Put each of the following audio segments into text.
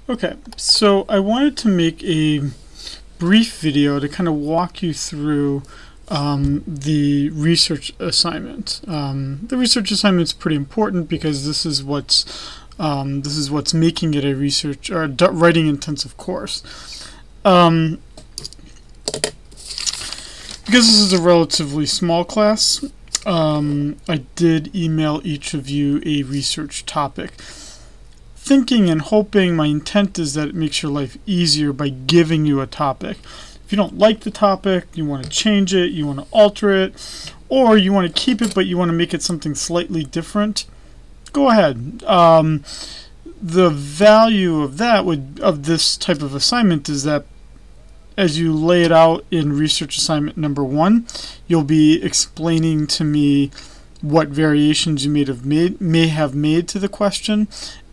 Okay, so I wanted to make a brief video to kind of walk you through the research assignment. The research assignment is pretty important because this is what's making it a research or writing intensive course. Because this is a relatively small class, I did email each of you a research topic. Thinking and hoping, my intent is that it makes your life easier by giving you a topic. If you don't like the topic, you want to change it, you want to alter it, or you want to keep it but you want to make it something slightly different, go ahead. The value of of this type of assignment is that as you lay it out in research assignment number 1, you'll be explaining to me what variations you may have made to the question,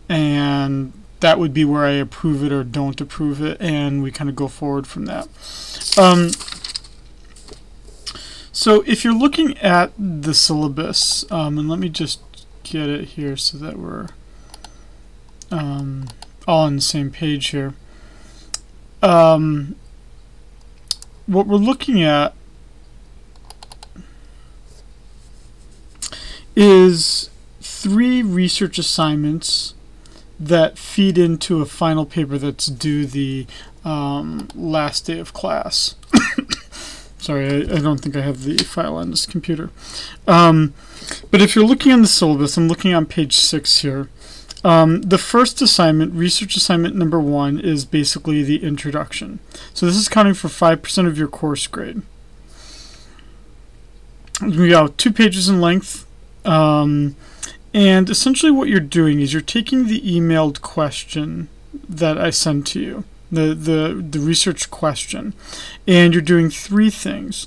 and that would be where I approve it or don't approve it, and we kind of go forward from that. So if you're looking at the syllabus, and let me just get it here so that we're all on the same page here. What we're looking at is 3 research assignments that feed into a final paper that's due the last day of class. Sorry, I don't think I have the file on this computer. But if you're looking on the syllabus, I'm looking on page 6 here. The first assignment, research assignment number 1, is basically the introduction. So this is counting for 5% of your course grade. We got 2 pages in length. And essentially what you're doing is you're taking the emailed question that I sent to you, the research question, and you're doing 3 things.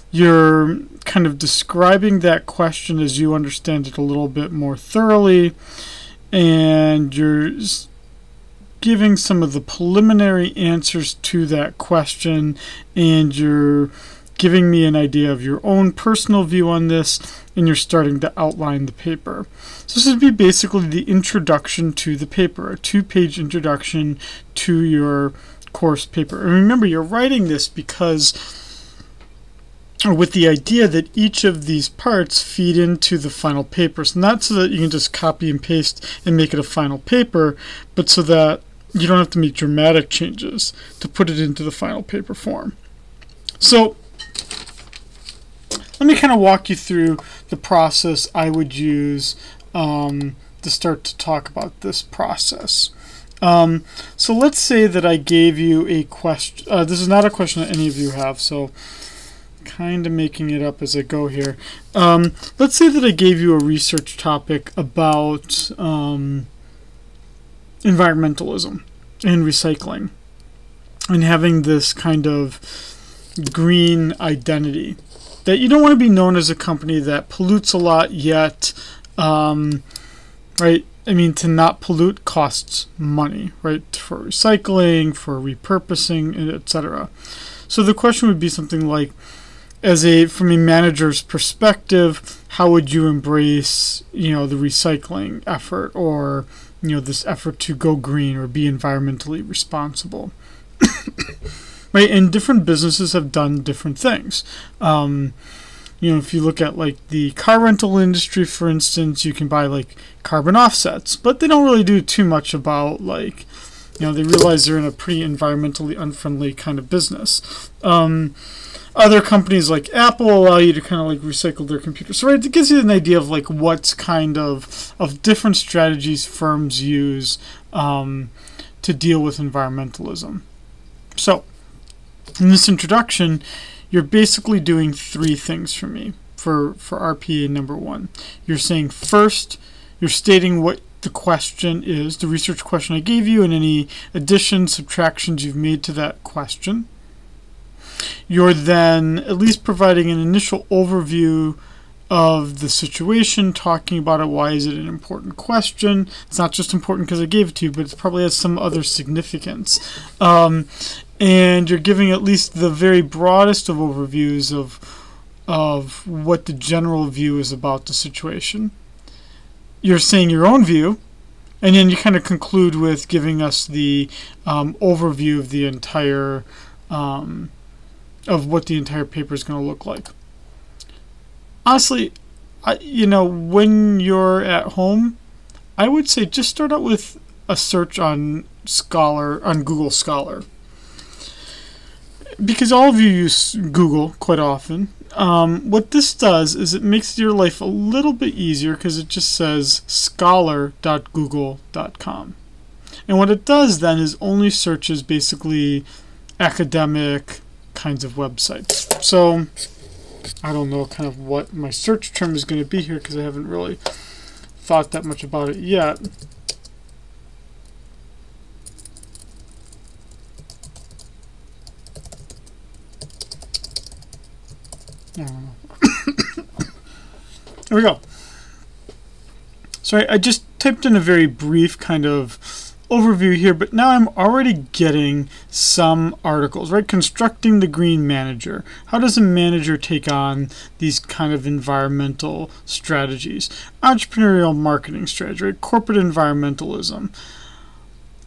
You're kind of describing that question as you understand it a little bit more thoroughly, and you're giving some of the preliminary answers to that question, and you're giving me an idea of your own personal view on this, and you're starting to outline the paper. So this would be basically the introduction to the paper, a 2-page introduction to your course paper. And remember, you're writing this because, or with the idea that each of these parts feed into the final paper. So not so that you can just copy and paste and make it a final paper, but so that you don't have to make dramatic changes to put it into the final paper form. So let me kind of walk you through the process I would use to start to talk about this process. So let's say that I gave you a question. This is not a question that any of you have, so kind of making it up as I go here. Let's say that I gave you a research topic about environmentalism and recycling and having this kind of green identity. That you don't want to be known as a company that pollutes a lot, yet, right? I mean, to not pollute costs money, right? For recycling, for repurposing, etc. So the question would be something like, from a manager's perspective, how would you embrace, the recycling effort, or, this effort to go green or be environmentally responsible? Right, and different businesses have done different things. If you look at like the car rental industry, for instance, you can buy like carbon offsets, but they don't really do too much about they realize they're in a pretty environmentally unfriendly kind of business. Other companies like Apple allow you to kind of like recycle their computers. So right, it gives you an idea of like what's kind of different strategies firms use to deal with environmentalism. So in this introduction, you're basically doing 3 things for me for RPA number 1. You're saying first, you're stating what the question is, the research question I gave you, and any additions, subtractions you've made to that question. You're then at least providing an initial overview of the situation, talking about it. Why is it an important question? It's not just important because I gave it to you, but it probably has some other significance. And you're giving at least the very broadest of overviews of what the general view is about the situation. You're saying your own view, And then you kind of conclude with giving us the overview of the entire, of what the entire paper is going to look like. Honestly, when you're at home, I would say just start out with a search on Google Scholar. Because all of you use Google quite often. What this does is it makes your life a little bit easier because it just says scholar.google.com. And what it does then is only searches basically academic kinds of websites. So I don't know kind of what my search term is going to be here because I haven't really thought that much about it yet. I don't know. There we go. So I just typed in a very brief kind of overview here, but now I'm already getting some articles, right? Constructing the green manager. How does a manager take on these kind of environmental strategies? Entrepreneurial marketing strategy, right? Corporate environmentalism.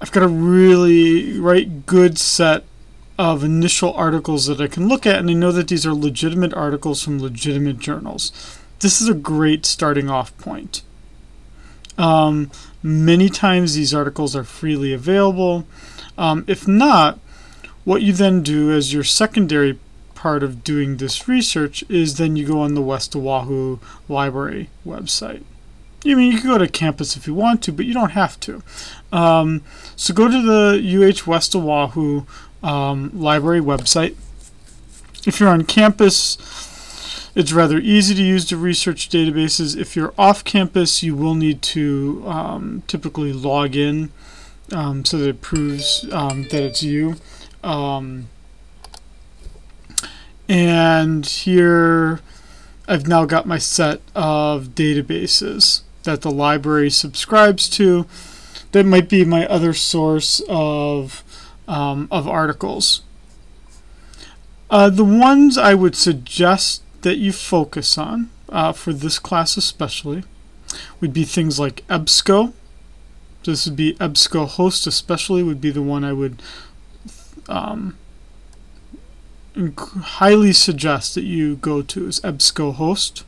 I've got a really good set of initial articles that I can look at, and I know that these are legitimate articles from legitimate journals. This is a great starting off point. Many times these articles are freely available. If not, what you then do as your secondary part of doing this research is then you go on the West Oahu Library website. I mean, you can go to campus if you want to, but you don't have to. So go to the UH West Oahu Library website. If you're on campus, it's rather easy to use the research databases. If you're off campus, you will need to typically log in so that it proves that it's you. And here I've now got my set of databases that the library subscribes to. That might be my other source of articles. The ones I would suggest that you focus on for this class especially would be things like EBSCO. This would be Ebscohost especially would be the one I would highly suggest that you go to, is Ebscohost.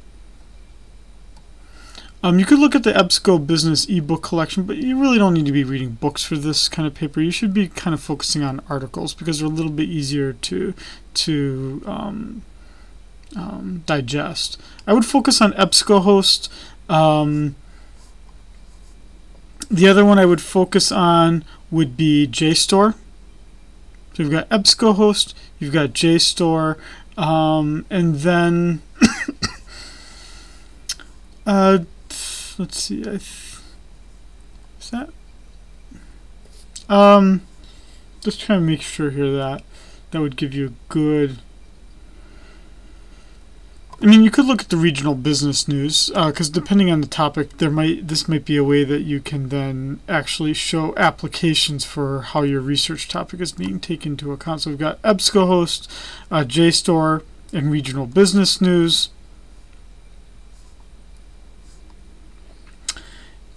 You could look at the EBSCO Business ebook collection, but you really don't need to be reading books for this kind of paper. You should be kind of focusing on articles because they're a little bit easier to digest. I would focus on Ebscohost. The other one I would focus on would be JSTOR. So you've got Ebscohost, you've got JSTOR, and then let's see. Is that? Just trying to make sure here that would give you a good. I mean, you could look at the regional business news because depending on the topic, this might be a way that you can then actually show applications for how your research topic is being taken into account. So we've got Ebscohost, JSTOR, and regional business news.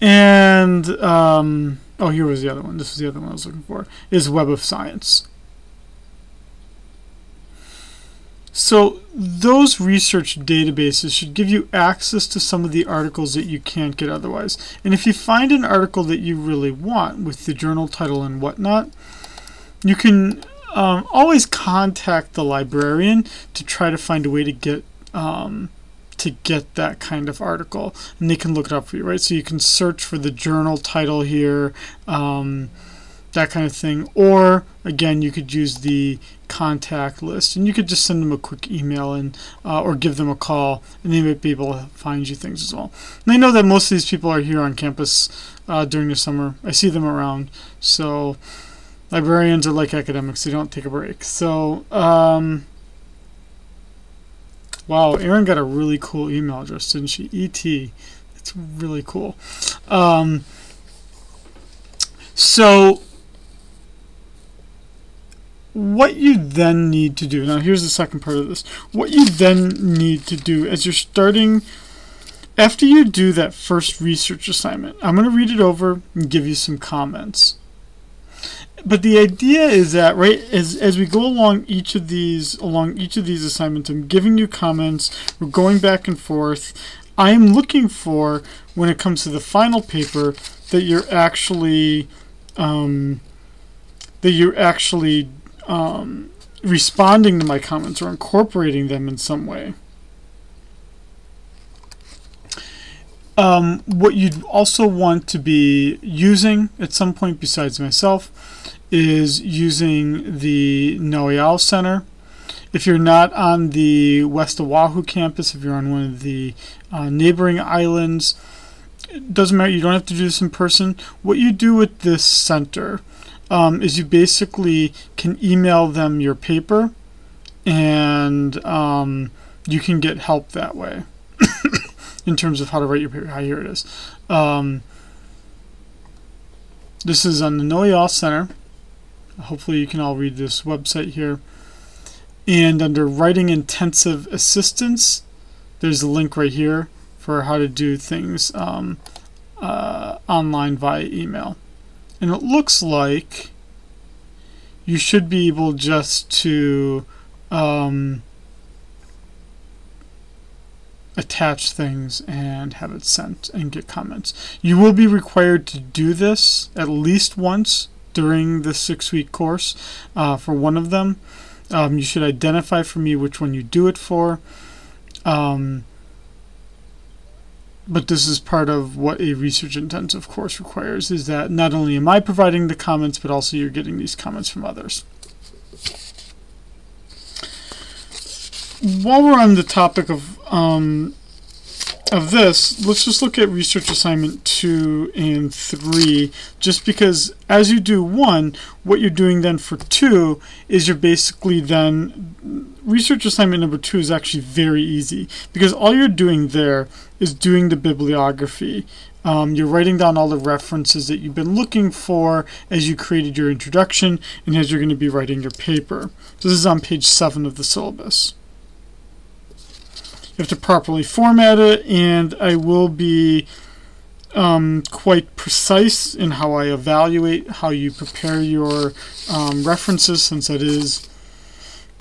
And here was the other one. This was the other one I was looking for. Is Web of Science. So those research databases should give you access to some of the articles that you can't get otherwise. And if you find an article that you really want with the journal title and whatnot, you can always contact the librarian to try to find a way to get that kind of article, and they can look it up for you, right? So you can search for the journal title here, that kind of thing. Or again, you could use the contact list, and you could just send them a quick email and or give them a call, and they might be able to find you things as well. And I know that most of these people are here on campus during the summer. I see them around. So librarians are like academics; they don't take a break. So wow, Erin got a really cool email address, didn't she? ET. It's really cool. So what you then need to do, now here's the second part of this. What you then need to do as you're starting After you do that first research assignment, I'm going to read it over and give you some comments. But the idea is that, right, as we go along each of these assignments, I'm giving you comments. We're going back and forth. I am looking for, when it comes to the final paper, that you're actually responding to my comments or incorporating them in some way. What you'd also want to be using at some point besides myself is using the Noel Center. If you're not on the West Oahu campus, if you're on one of the neighboring islands, it doesn't matter, you don't have to do this in person. What you do with this center is you basically can email them your paper, and you can get help that way. In terms of how to write your paper. Here it is. This is on the Noel Center. Hopefully you can all read this website here. And under Writing Intensive Assistance, there's a link right here for how to do things online via email. And it looks like you should be able just to attach things and have it sent and get comments. You will be required to do this at least once during the 6-week course for one of them. You should identify for me which one you do it for. But this is part of what a research intensive course requires, is that not only am I providing the comments, but also you're getting these comments from others. While we're on the topic of this, let's just look at research assignment 2 and 3, just because as you do 1, what you're doing then for 2 is you're basically then, research assignment number 2 is actually very easy, because all you're doing there is doing the bibliography. You're writing down all the references that you've been looking for as you created your introduction and as you're going to be writing your paper. So this is on page 7 of the syllabus. You have to properly format it, and I will be quite precise in how I evaluate how you prepare your references, since that is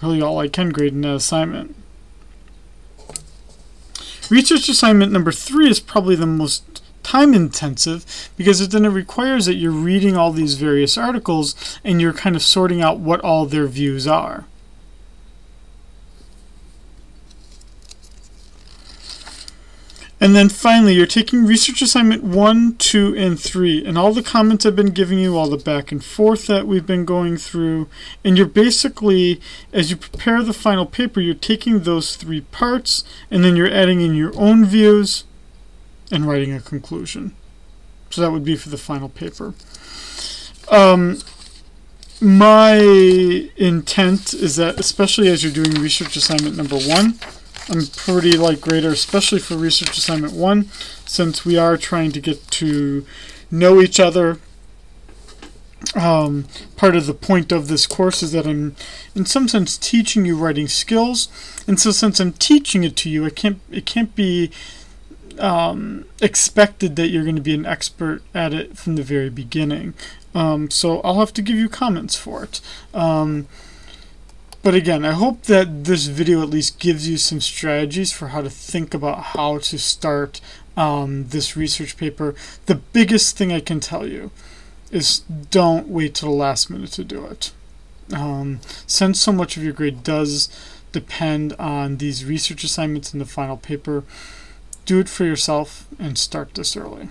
really all I can grade in that assignment. Research assignment number 3 is probably the most time intensive, because then it requires that you're reading all these various articles and you're kind of sorting out what all their views are. And then finally, you're taking research assignment 1, 2, and 3, and all the comments I've been giving you, all the back and forth that we've been going through, and you're basically, as you prepare the final paper, you're taking those 3 parts, and then you're adding in your own views and writing a conclusion. So that would be for the final paper. My intent is that, especially as you're doing research assignment number 1, I'm pretty light grader, especially for research assignment 1, since we are trying to get to know each other. Part of the point of this course is that I'm, in some sense, teaching you writing skills, and so since I'm teaching it to you, it can't be expected that you're going to be an expert at it from the very beginning. So I'll have to give you comments for it. But again, I hope that this video at least gives you some strategies for how to think about how to start this research paper. The biggest thing I can tell you is don't wait till the last minute to do it. Since so much of your grade does depend on these research assignments in the final paper, do it for yourself and start this early.